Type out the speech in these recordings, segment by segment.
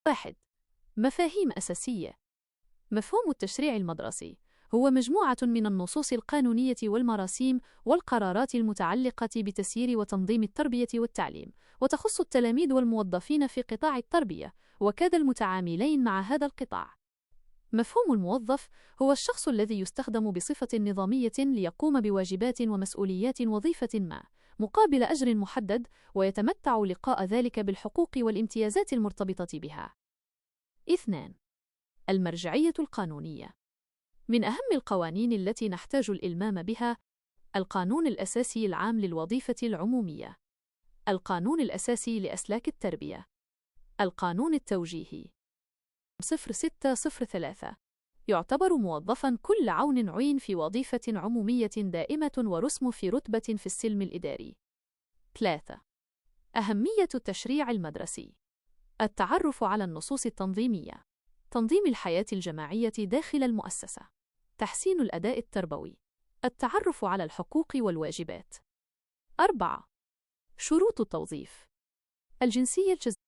1. مفاهيم أساسية. مفهوم التشريع المدرسي هو مجموعة من النصوص القانونية والمراسيم والقرارات المتعلقة بتسيير وتنظيم التربية والتعليم، وتخص التلاميذ والموظفين في قطاع التربية وكذا المتعاملين مع هذا القطاع. مفهوم الموظف هو الشخص الذي يستخدم بصفة نظامية ليقوم بواجبات ومسؤوليات وظيفة ما مقابل أجر محدد، ويتمتع لقاء ذلك بالحقوق والامتيازات المرتبطة بها. 2. المرجعية القانونية. من أهم القوانين التي نحتاج الإلمام بها القانون الأساسي العام للوظيفة العمومية، القانون الأساسي لأسلاك التربية، القانون التوجيهي 0603. يعتبر موظفاً كل عون عين في وظيفة عمومية دائمة ورسم في رتبة في السلم الإداري. 3. أهمية التشريع المدرسي. التعرف على النصوص التنظيمية، تنظيم الحياة الجماعية داخل المؤسسة، تحسين الأداء التربوي، التعرف على الحقوق والواجبات. 4. شروط التوظيف. الجنسية الجزائرية،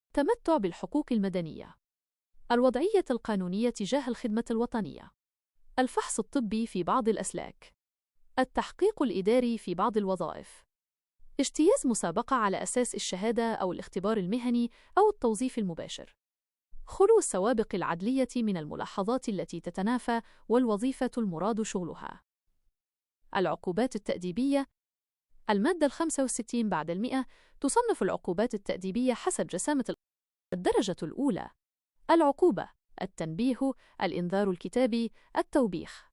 التمتع بالحقوق المدنية، الوضعية القانونية تجاه الخدمة الوطنية، الفحص الطبي في بعض الأسلاك، التحقيق الإداري في بعض الوظائف، اجتياز مسابقة على أساس الشهادة أو الاختبار المهني أو التوظيف المباشر، خلو السوابق العدلية من الملاحظات التي تتنافى والوظيفة المراد شغلها. العقوبات التأديبية. المادة 65 بعد 100 تصنف العقوبات التأديبية حسب جسامة الدرجة الأولى: العقوبة، التنبيه، الإنذار الكتابي، التوبيخ.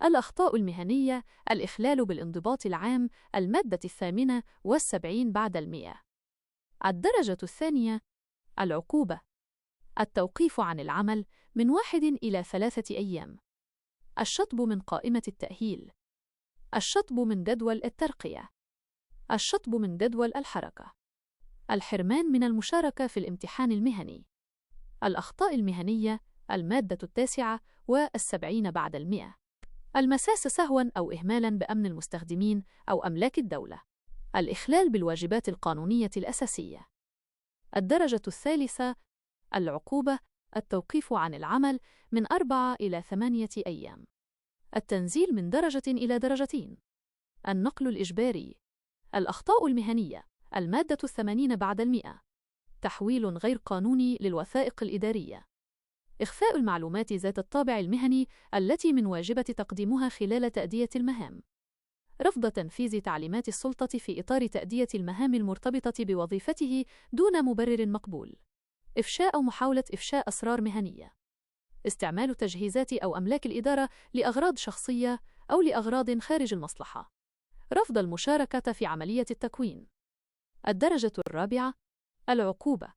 الأخطاء المهنية، الإخلال بالانضباط العام، المادة 78 بعد 100. الدرجة الثانية: العقوبة، التوقيف عن العمل من 1 إلى 3 أيام، الشطب من قائمة التأهيل، الشطب من جدول الترقية، الشطب من جدول الحركة، الحرمان من المشاركة في الامتحان المهني. الأخطاء المهنية، المادة 79 بعد 100. المساس سهواً أو إهمالاً بأمن المستخدمين أو أملاك الدولة، الإخلال بالواجبات القانونية الأساسية. الدرجة الثالثة: العقوبة، التوقيف عن العمل من 4 إلى 8 أيام، التنزيل من درجة إلى درجتين، النقل الإجباري. الأخطاء المهنية، المادة 80 بعد 100. تحويل غير قانوني للوثائق الإدارية، إخفاء المعلومات ذات الطابع المهني التي من واجبة تقديمها خلال تأدية المهام، رفض تنفيذ تعليمات السلطة في إطار تأدية المهام المرتبطة بوظيفته دون مبرر مقبول، إفشاء أو محاولة إفشاء أسرار مهنية، استعمال تجهيزات أو أملاك الإدارة لأغراض شخصية أو لأغراض خارج المصلحة، رفض المشاركة في عملية التكوين. الدرجة الرابعة: العقوبة،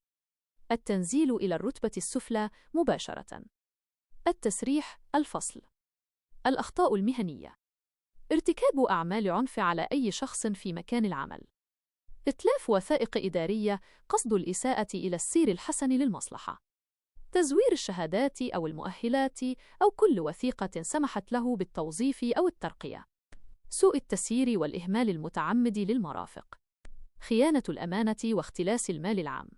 التنزيل إلى الرتبة السفلى مباشرة، التسريح، الفصل. الأخطاء المهنية: ارتكاب أعمال عنف على أي شخص في مكان العمل، إتلاف وثائق إدارية قصد الإساءة إلى السير الحسن للمصلحة، تزوير الشهادات أو المؤهلات أو كل وثيقة سمحت له بالتوظيف أو الترقية، سوء التسيير والإهمال المتعمد للمرافق، خيانة الأمانة واختلاس المال العام.